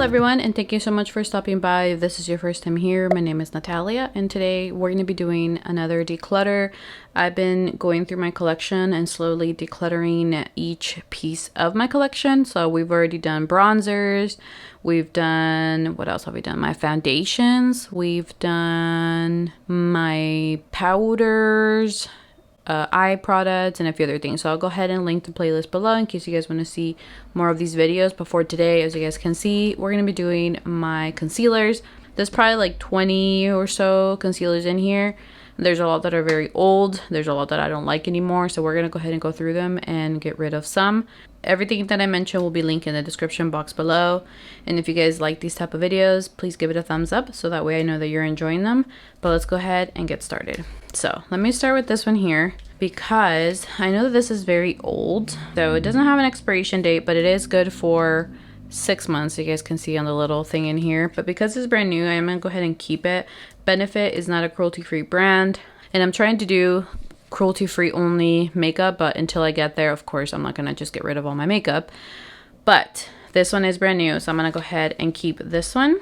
everyone, and thank you so much for stopping by. If this is your first time here, my name is Natalia, and today we're going to be doing another declutter. I've been going through my collection and slowly decluttering each piece of my collection. So we've already done bronzers, we've done, what else have we done? My foundations, we've done my powders, eye products, and a few other things. So I'll go ahead and link the playlist below in case you guys want to see more of these videos. But for today, as you guys can see, we're going to be doing my concealers. There's probably like 20 or so concealers in here. There's a lot that are very old. There's a lot that I don't like anymore. So we're going to go ahead and go through them and get rid of some. Everything that I mentioned will be linked in the description box below. And if you guys like these type of videos, please give it a thumbs up so that way I know that you're enjoying them. But let's go ahead and get started. So let me start with this one here because I know that this is very old. So it doesn't have an expiration date, but it is good for 6 months. You guys can see on the little thing in here. But because it's brand new, I'm going to go ahead and keep it. Benefit is not a cruelty-free brand. And I'm trying to do cruelty-free only makeup, but until I get there, of course, I'm not going to just get rid of all my makeup. But this one is brand new, so I'm going to go ahead and keep this one.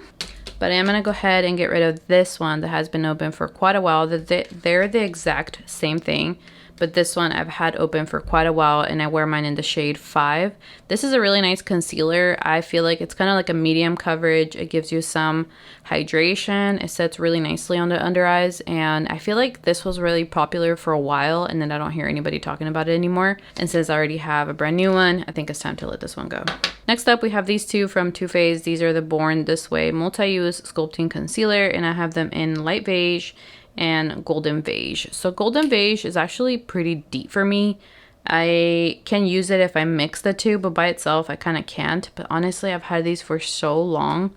But I am going to go ahead and get rid of this one that has been open for quite a while. They're the exact same thing, but this one I've had open for quite a while, and I wear mine in the shade 5. This is a really nice concealer. I feel like it's kind of like a medium coverage. It gives you some hydration. It sets really nicely on the under eyes, and I feel like this was really popular for a while, and then I don't hear anybody talking about it anymore. And since I already have a brand new one, I think it's time to let this one go. Next up, we have these two from Too Faced. These are the Born This Way Multi-Use Sculpting Concealer, and I have them in Light Beige and Golden Beige. So Golden Beige is actually pretty deep for me. I can use it if I mix the two, but by itself I kind of can't. But honestly, I've had these for so long.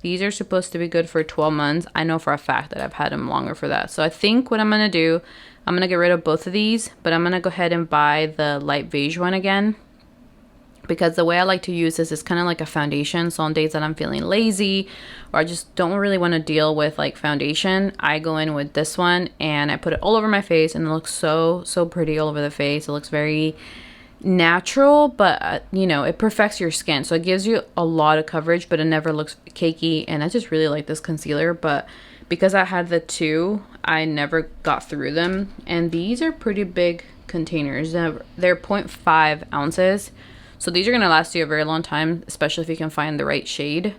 These are supposed to be good for 12 months. I know for a fact that I've had them longer for that. So I think what I'm going to do, I'm going to get rid of both of these, but I'm going to go ahead and buy the Light Beige one again. Because the way I like to use this is kind of like a foundation. So on days that I'm feeling lazy or I just don't really want to deal with like foundation, I go in with this one and I put it all over my face, and it looks so pretty all over the face. It looks very natural, but you know, it perfects your skin. So it gives you a lot of coverage, but it never looks cakey. And I just really like this concealer, but because I had the two, I never got through them. And these are pretty big containers. They're 0.5 ounces. So these are going to last you a very long time, especially if you can find the right shade.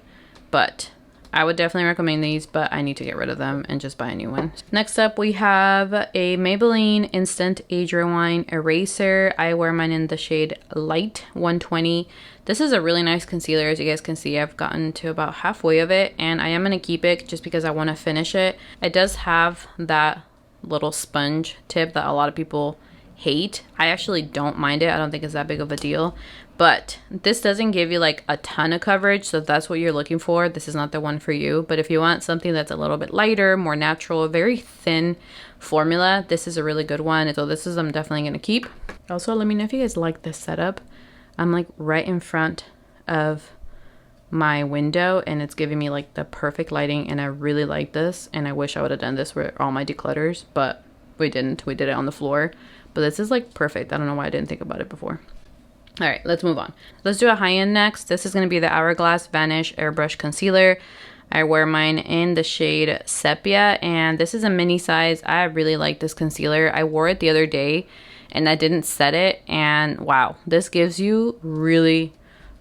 But I would definitely recommend these, but I need to get rid of them and just buy a new one. Next up, we have a Maybelline Instant Age Rewind Eraser. I wear mine in the shade Light 120. This is a really nice concealer. As you guys can see, I've gotten to about halfway of it, and I am going to keep it just because I want to finish it. It does have that little sponge tip that a lot of people hate. I actually don't mind it. I don't think it's that big of a deal. But this doesn't give you like a ton of coverage, so if that's what you're looking for, this is not the one for you. But if you want something that's a little bit lighter, more natural, very thin formula, this is a really good one. So this is I'm definitely going to keep. Also, let me know if you guys like this setup. I'm like right in front of my window, and it's giving me like the perfect lighting, and I really like this. And I wish I would have done this with all my declutters, but we didn't. We did it on the floor. But this is like perfect. I don't know why I didn't think about it before. All right, let's move on. Let's do a high-end next. This is going to be the Hourglass Vanish Airbrush Concealer. I wear mine in the shade Sepia, and this is a mini size. I really like this concealer. I wore it the other day, and I didn't set it, and wow, this gives you really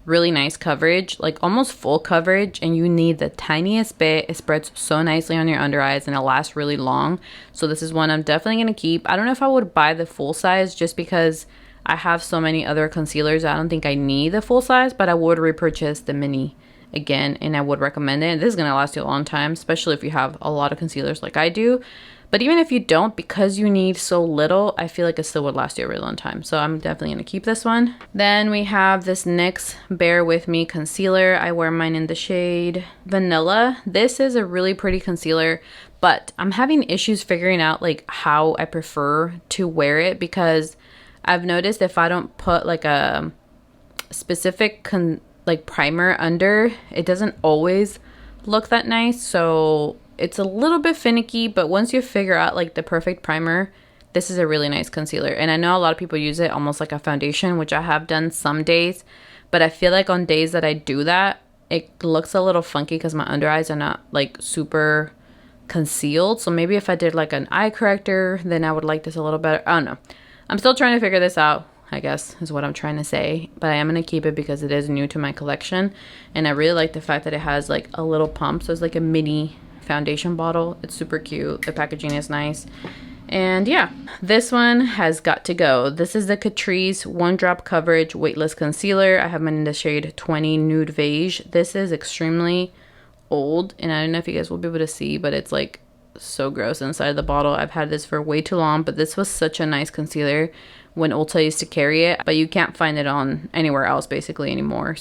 nice coverage, like almost full coverage, and you need the tiniest bit. It spreads so nicely on your under eyes, and it lasts really long. So this is one I'm definitely going to keep. I don't know if I would buy the full size just because I have so many other concealers. I don't think I need the full size, but I would repurchase the mini again, and I would recommend it. This is going to last you a long time, especially if you have a lot of concealers like I do. But even if you don't, because you need so little, I feel like it still would last you a really long time. So I'm definitely going to keep this one. Then we have this NYX Bear With Me Concealer. I wear mine in the shade Vanilla. This is a really pretty concealer, but I'm having issues figuring out like how I prefer to wear it, because I've noticed if I don't put like a specific primer under, it doesn't always look that nice. So it's a little bit finicky, but once you figure out like the perfect primer, this is a really nice concealer. And I know a lot of people use it almost like a foundation, which I have done some days, but I feel like on days that I do that, it looks a little funky because my under eyes are not like super concealed. So maybe if I did like an eye corrector, then I would like this a little better. I don't know. I'm still trying to figure this out, I guess is what I'm trying to say. But I am going to keep it because it is new to my collection. And I really like the fact that it has like a little pump. So it's like a mini foundation bottle. It's super cute. The packaging is nice. And yeah, this one has got to go. This is the Catrice One Drop Coverage Weightless Concealer. I have mine in the shade 20 Nude Beige. This is extremely old, and I don't know if you guys will be able to see, but it's like so gross inside the bottle. I've had this for way too long, but this was such a nice concealer when Ulta used to carry it, but you can't find it on anywhere else basically anymore.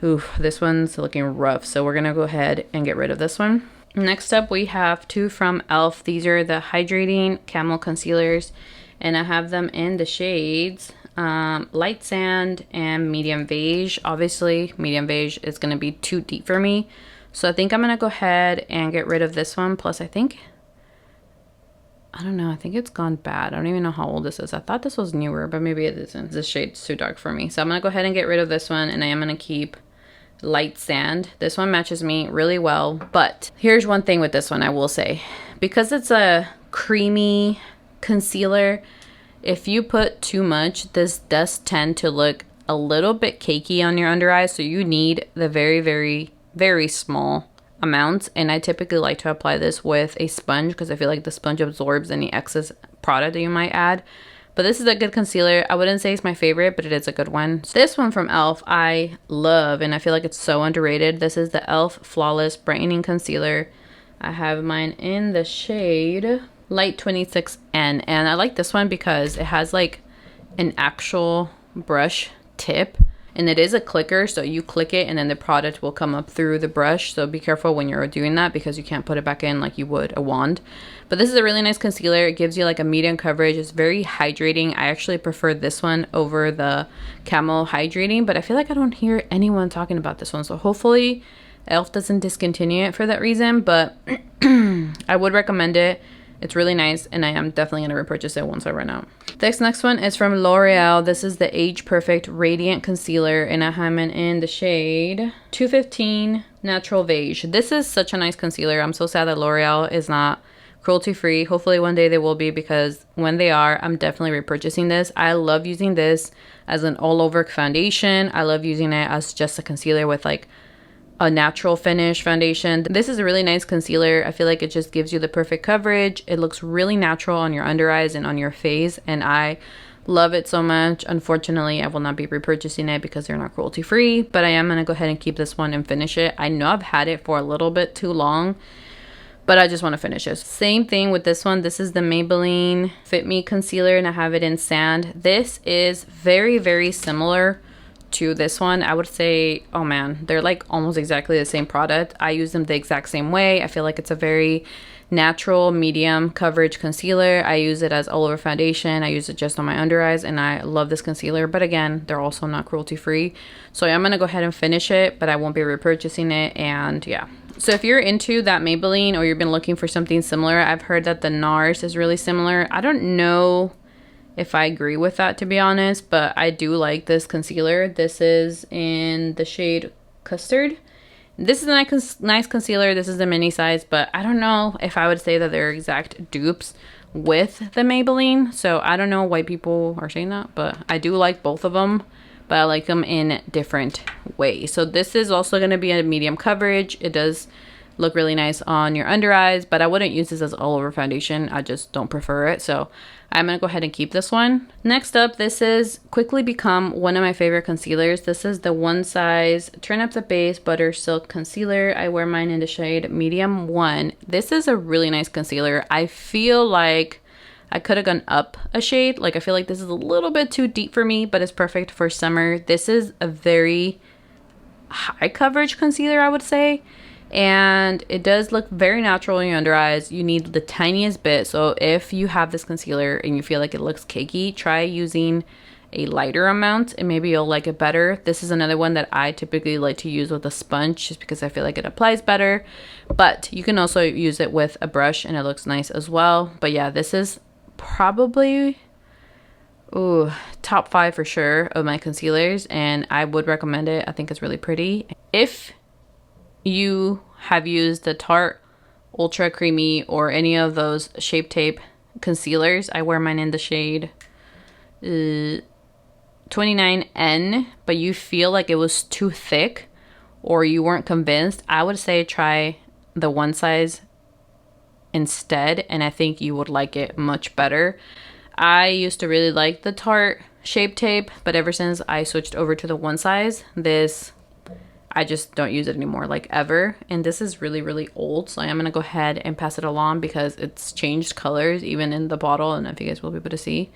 Ooh, this one's looking rough, so we're gonna go ahead and get rid of this one. Next up, we have two from e.l.f. These are the Hydrating Camo Concealers, and I have them in the shades Light Sand and Medium Beige. Obviously, Medium Beige is going to be too deep for me, so I think I'm going to go ahead and get rid of this one. Plus, I think it's gone bad. I don't even know how old this is. I thought this was newer, but maybe it isn't. This shade's too dark for me. So I'm going to go ahead and get rid of this one, and I am going to keep Light Sand. This one matches me really well, but here's one thing with this one I will say. Because it's a creamy concealer, if you put too much, this does tend to look a little bit cakey on your under eyes, so you need the very, very, very small amounts. And I typically like to apply this with a sponge because I feel like the sponge absorbs any excess product that you might add. But this is a good concealer. I wouldn't say it's my favorite, but it is a good one. This one from e.l.f. I love, and I feel like it's so underrated. This is the e.l.f. Flawless Brightening Concealer. I have mine in the shade Light 26N. And I like this one because it has like an actual brush tip. And it is a clicker, so you click it and then the product will come up through the brush. So be careful when you're doing that because you can't put it back in like you would a wand. But this is a really nice concealer. It gives you like a medium coverage. It's very hydrating. I actually prefer this one over the Camo Hydrating, but I feel like I don't hear anyone talking about this one. So hopefully e.l.f. doesn't discontinue it for that reason, but I would recommend it. It's really nice, and I am definitely going to repurchase it once I run out. This next one is from Loreal. This is the Age Perfect Radiant Concealer, and I have it in the shade 215 Natural Beige. This is such a nice concealer. I'm so sad that L'Oreal is not cruelty-free. Hopefully one day they will be, because when they are, I'm definitely repurchasing this. I love using this as an all-over foundation. I love using it as just a concealer with like a natural finish foundation. This is a really nice concealer. I feel like it just gives you the perfect coverage. It looks really natural on your under eyes and on your face, and I love it so much. Unfortunately, I will not be repurchasing it because they're not cruelty free, but I am going to go ahead and keep this one and finish it. I know I've had it for a little bit too long, but I just want to finish it. Same thing with this one. This is the Maybelline Fit Me Concealer, and I have it in Sand. This is very, very similar to this one. I would say, oh man, they're like almost exactly the same product. I use them the exact same way. I feel like it's a very natural medium coverage concealer. I use it as all over foundation. I use it just on my under eyes, and I love this concealer. But again, they're also not cruelty free, so I'm gonna go ahead and finish it, but I won't be repurchasing it. And yeah, so if you're into that Maybelline, or you've been looking for something similar, I've heard that the Nars is really similar. I don't know if I agree with that, to be honest, but I do like this concealer. This is in the shade Custard. This is a nice concealer. This is the mini size, but I don't know if I would say that they're exact dupes with the Maybelline. So I don't know why people are saying that, but I do like both of them, but I like them in different ways. So this is also going to be a medium coverage. It does look really nice on your under eyes, but I wouldn't use this as all over foundation. I just don't prefer it, so I'm gonna go ahead and keep this one. Next up, this is quickly become one of my favorite concealers. This is the One Size Turn Up the Base Butter Silk Concealer. I wear mine in the shade Medium 1. This is a really nice concealer. I feel like I could have gone up a shade. Like, I feel like this is a little bit too deep for me, but it's perfect for summer. This is a very high coverage concealer, I would say. And it does look very natural in your under eyes. You need the tiniest bit. So if you have this concealer and you feel like it looks cakey, try using a lighter amount and maybe you'll like it better. This is another one that I typically like to use with a sponge just because I feel like it applies better. But you can also use it with a brush and it looks nice as well. But yeah, this is probably top 5 for sure of my concealers, and I would recommend it. I think it's really pretty. If you have used the Tarte Ultra Creamy or any of those Shape Tape concealers, I wear mine in the shade 29N, but you feel like it was too thick or you weren't convinced, I would say try the one size instead, and I think you would like it much better. I used to really like the Tarte Shape Tape, but ever since I switched over to the one size, I just don't use it anymore, like ever. And this is really, really old, so I'm gonna go ahead and pass it along because it's changed colors even in the bottle. I don't know if you guys will be able to see,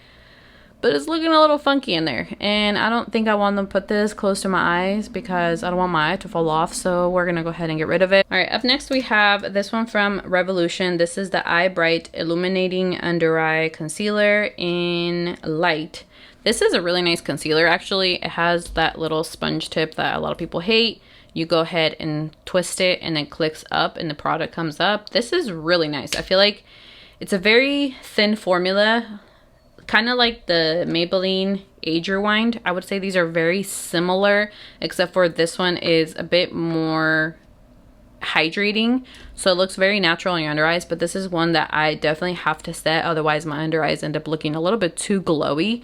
but it's looking a little funky in there, and I don't think I want to put this close to my eyes because I don't want my eye to fall off, so we're gonna go ahead and get rid of it. All right, up next we have this one from Revolution. This is the Eye Bright Illuminating Under Eye Concealer in Light. This is a really nice concealer, actually. It has that little sponge tip that a lot of people hate. You go ahead and twist it and it clicks up and the product comes up. This is really nice. I feel like it's a very thin formula, kind of like the Maybelline Age Rewind. I would say these are very similar, except for this one is a bit more hydrating, so it looks very natural on your under eyes. But this is one that I definitely have to set, otherwise my under eyes end up looking a little bit too glowy,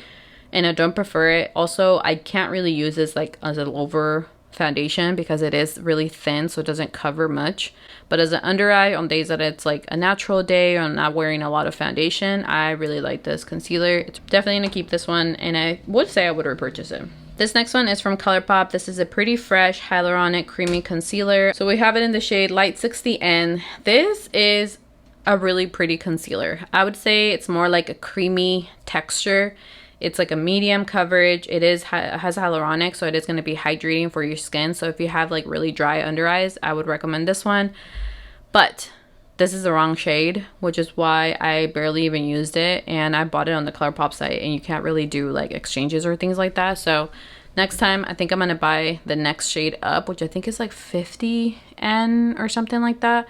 and I don't prefer it. Also, I can't really use this like as an over foundation because it is really thin, so it doesn't cover much. But as an under eye, on days that it's like a natural day or I'm not wearing a lot of foundation, I really like this concealer. It's definitely gonna keep this one, and I would say I would repurchase it. This next one is from ColourPop. This is a Pretty Fresh Hyaluronic Creamy Concealer. So we have it in the shade Light 60N. This is a really pretty concealer. I would say it's more like a creamy texture. It's like a medium coverage. It has hyaluronic, so it is going to be hydrating for your skin. So if you have like really dry under eyes, I would recommend this one. But this is the wrong shade, which is why I barely even used it. And I bought it on the ColourPop site, and you can't really do like exchanges or things like that. So next time, I think I'm going to buy the next shade up, which I think is like 50N or something like that,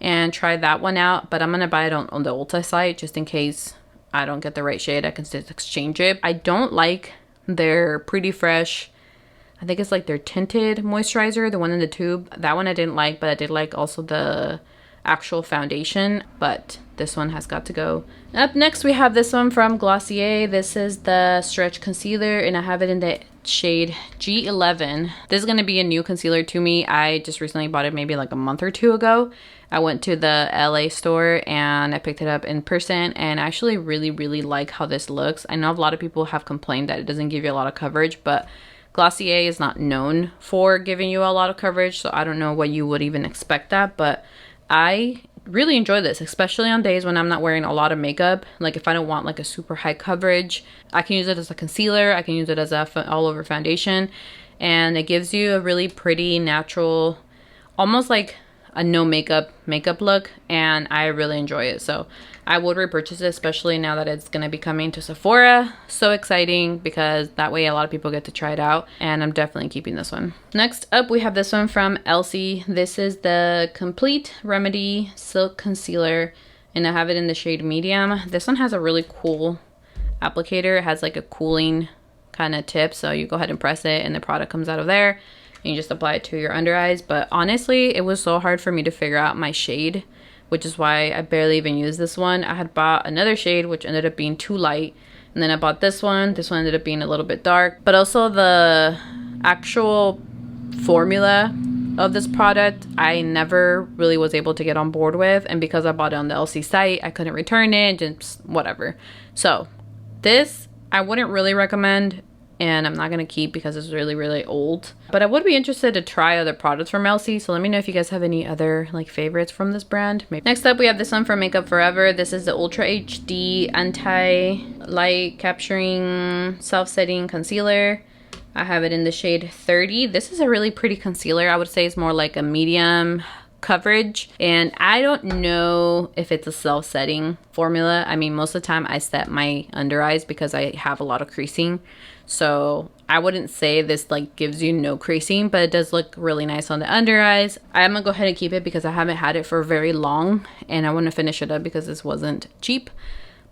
and try that one out. But I'm going to buy it on the Ulta site just in case I don't get the right shade. I can still exchange it. I don't like their Pretty Fresh, I think it's like their tinted moisturizer, the one in the tube. That one I didn't like, but I did like also the actual foundation, but this one has got to go. Up next we have this one from Glossier. This is the Stretch Concealer, and I have it in the shade G11. This is going to be a new concealer to me. I just recently bought it maybe like a month or two ago. I went to the LA store and I picked it up in person, and I actually really like how this looks. I know a lot of people have complained that it doesn't give you a lot of coverage, but Glossier is not known for giving you a lot of coverage, so I don't know what you would even expect that, but I really enjoy this, especially on days when I'm not wearing a lot of makeup. Like if I don't want like a super high coverage, I can use it as a concealer. I can use it as a all over foundation, and it gives you a really pretty natural, almost like a no makeup look, and I really enjoy it. So I would repurchase it, especially now that it's gonna be coming to Sephora. So exciting, because that way a lot of people get to try it out, and I'm definitely keeping this one. Next up we have this one from Elsie. This is the Complete Remedy Silk Concealer, and I have it in the shade Medium. This one has a really cool applicator. It has like a cooling kind of tip, so you go ahead and press it and the product comes out of there, and you just apply it to your under eyes. But honestly, it was so hard for me to figure out my shade, which is why I barely even used this one. I had bought another shade which ended up being too light, and then I bought this one. This one ended up being a little bit dark, but also the actual formula of this product I never really was able to get on board with, and because I bought it on the LC site, I couldn't return it, just whatever. So this I wouldn't really recommend, and I'm not gonna keep because it's really old, but I would be interested to try other products from LC. So let me know if you guys have any other like favorites from this brand. Maybe. Next up we have this one from Makeup Forever. This is the Ultra HD Anti-Light Capturing Self-Setting Concealer. I have it in the shade 30. This is a really pretty concealer. I would say it's more like a medium coverage, and I don't know if it's a self-setting formula. I mean, most of the time I set my under eyes because I have a lot of creasing, so I wouldn't say this like gives you no creasing, but it does look really nice on the under eyes. I'm gonna go ahead and keep it because I haven't had it for very long, and I want to finish it up because this wasn't cheap.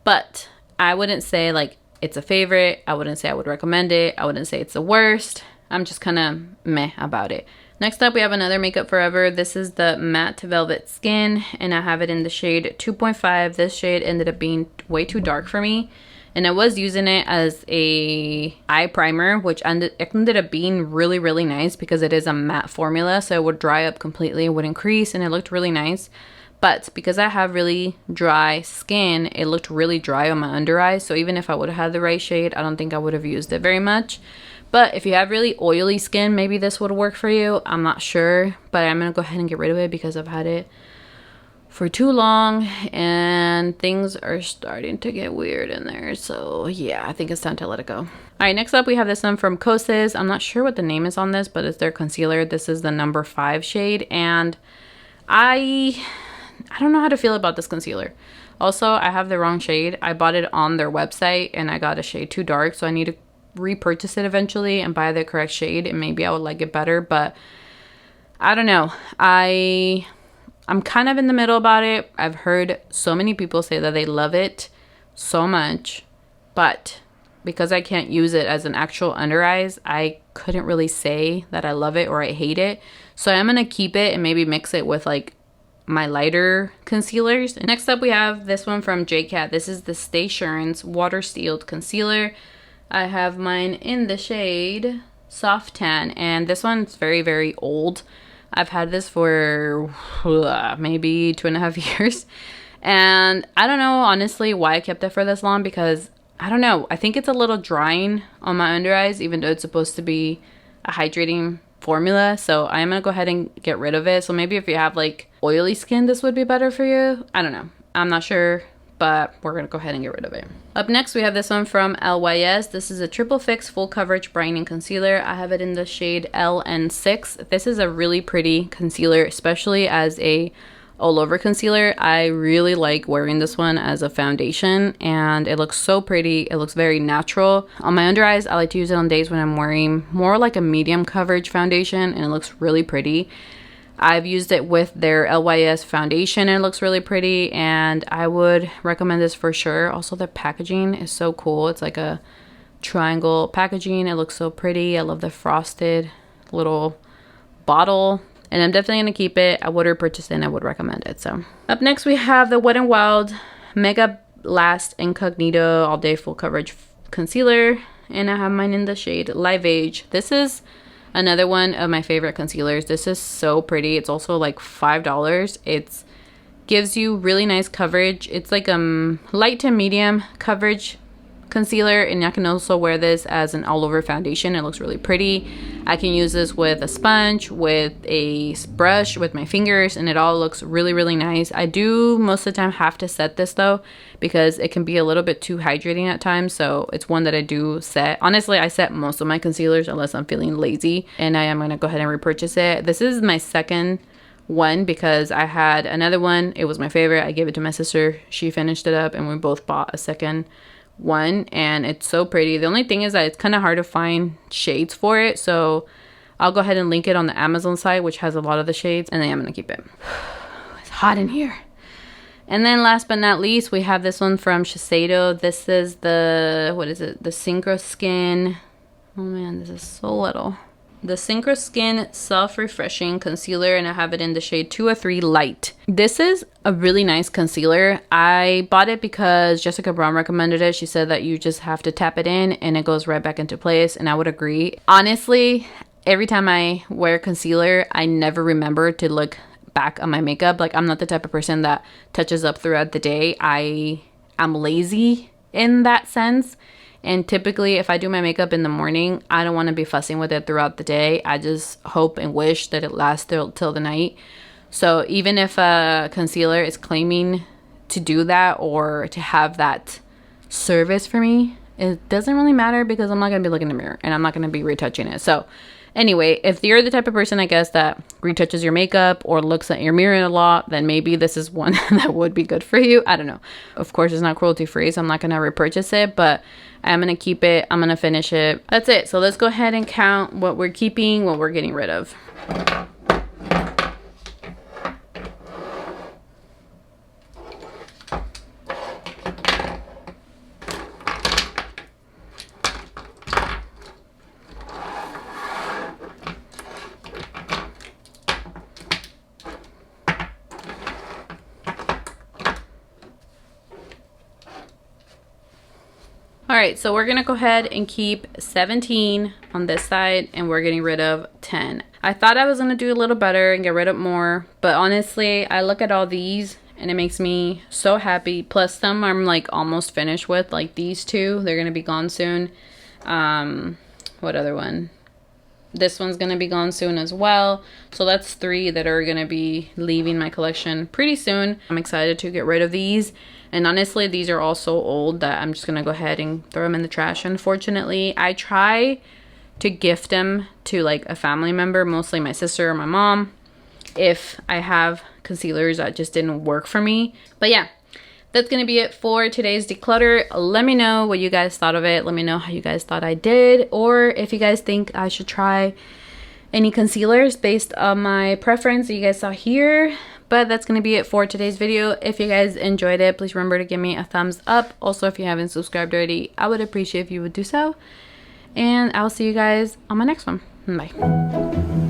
But I wouldn't say like it's a favorite. I wouldn't say I would recommend it. I wouldn't say it's the worst. I'm just kind of meh about it. Next up, we have another Makeup Forever. This is the Matte Velvet Skin, and I have it in the shade 2.5. This shade ended up being way too dark for me, and I was using it as a eye primer, which ended up being really, really nice because it is a matte formula, so it would dry up completely, it wouldn't crease, and it looked really nice. But because I have really dry skin, it looked really dry on my under eyes, so even if I would have had the right shade, I don't think I would have used it very much. But if you have really oily skin, maybe this would work for you. I'm not sure, but I'm gonna go ahead and get rid of it because I've had it for too long and things are starting to get weird in there. So yeah, I think it's time to let it go. All right, next up we have this one from Kosas. I'm not sure what the name is on this, but it's their concealer. This is the number 5 shade, and I don't know how to feel about this concealer. Also, I have the wrong shade. I bought it on their website and I got a shade too dark, so I need to repurchase it eventually and buy the correct shade, and maybe I would like it better. But I don't know, I'm kind of in the middle about it. I've heard so many people say that they love it so much, but because I can't use it as an actual under eyes, I couldn't really say that I love it or I hate it. So I'm gonna keep it and maybe mix it with like my lighter concealers. And next up we have this one from JCat. This is the Stay Assurance Water Sealed Concealer. I have mine in the shade Soft Tan, and this one's very, very old. I've had this for maybe 2.5 years, and I don't know honestly why I kept it for this long, because I don't know, I think it's a little drying on my under eyes, even though it's supposed to be a hydrating formula. So I'm gonna go ahead and get rid of it. So maybe if you have like oily skin, this would be better for you. I don't know, I'm not sure, but we're gonna go ahead and get rid of it. Up next, we have this one from LYS. This is a Triple Fix Full Coverage Brightening Concealer. I have it in the shade LN6. This is a really pretty concealer, especially as a all over concealer. I really like wearing this one as a foundation, and it looks so pretty. It looks very natural. On my under eyes, I like to use it on days when I'm wearing more like a medium coverage foundation, and it looks really pretty. I've used it with their LYS foundation and it looks really pretty, and I would recommend this for sure. Also, the packaging is so cool. It's like a triangle packaging. It looks so pretty. I love the frosted little bottle, and I'm definitely going to keep it. I would repurchase it and I would recommend it. So up next we have the Wet n Wild Mega Blast Incognito All Day Full Coverage Concealer, and I have mine in the shade Live Age. This is another one of my favorite concealers. This is so pretty. It's also like $5. It gives you really nice coverage. It's like light to medium coverage concealer, and I can also wear this as an all over foundation. It looks really pretty. I can use this with a sponge, with a brush, with my fingers, and it all looks really, really nice. I do most of the time have to set this though, because it can be a little bit too hydrating at times, so it's one that I do set. Honestly, I set most of my concealers unless I'm feeling lazy, and I am going to go ahead and repurchase it. This is my second one because I had another one. It was my favorite. I gave it to my sister. She finished it up and we both bought a second one, and it's so pretty. The only thing is that it's kind of hard to find shades for it, so I'll go ahead and link it on the Amazon site, which has a lot of the shades, and then I'm gonna keep it. It's hot in here. And then last but not least, we have this one from Shiseido. This is the, what is it, the Synchro Skin. Oh man, this is so little. The Synchro Skin Self-Refreshing Concealer, and I have it in the shade 203 Light. This is a really nice concealer. I bought it because Jessica Brown recommended it. She said that you just have to tap it in and it goes right back into place, and I would agree. Honestly, every time I wear concealer, I never remember to look back on my makeup. Like, I'm not the type of person that touches up throughout the day. I'm lazy in that sense. And typically, if I do my makeup in the morning, I don't want to be fussing with it throughout the day. I just hope and wish that it lasts till the night. So even if a concealer is claiming to do that or to have that service for me, it doesn't really matter because I'm not going to be looking in the mirror and I'm not going to be retouching it. So anyway, if you're the type of person, I guess, that retouches your makeup or looks at your mirror a lot, then maybe this is one that would be good for you. I don't know. Of course, it's not cruelty free, so I'm not going to repurchase it, but I'm going to keep it. I'm going to finish it. That's it. So let's go ahead and count what we're keeping, what we're getting rid of. All right, so we're gonna go ahead and keep 17 on this side, and we're getting rid of 10. I thought I was gonna do a little better and get rid of more, but honestly, I look at all these and it makes me so happy. Plus some I'm like almost finished with, like these two, they're gonna be gone soon. What other one? This one's gonna be gone soon as well. So that's 3 that are gonna be leaving my collection pretty soon. I'm excited to get rid of these. And honestly, these are all so old that I'm just gonna go ahead and throw them in the trash. Unfortunately, I try to gift them to like a family member, mostly my sister or my mom, if I have concealers that just didn't work for me. But yeah, that's gonna be it for today's declutter. Let me know what you guys thought of it. Let me know how you guys thought I did, or if you guys think I should try any concealers based on my preference that you guys saw here. But that's gonna be it for today's video. If you guys enjoyed it, please remember to give me a thumbs up. Also, if you haven't subscribed already, I would appreciate if you would do so. And I'll see you guys on my next one. Bye.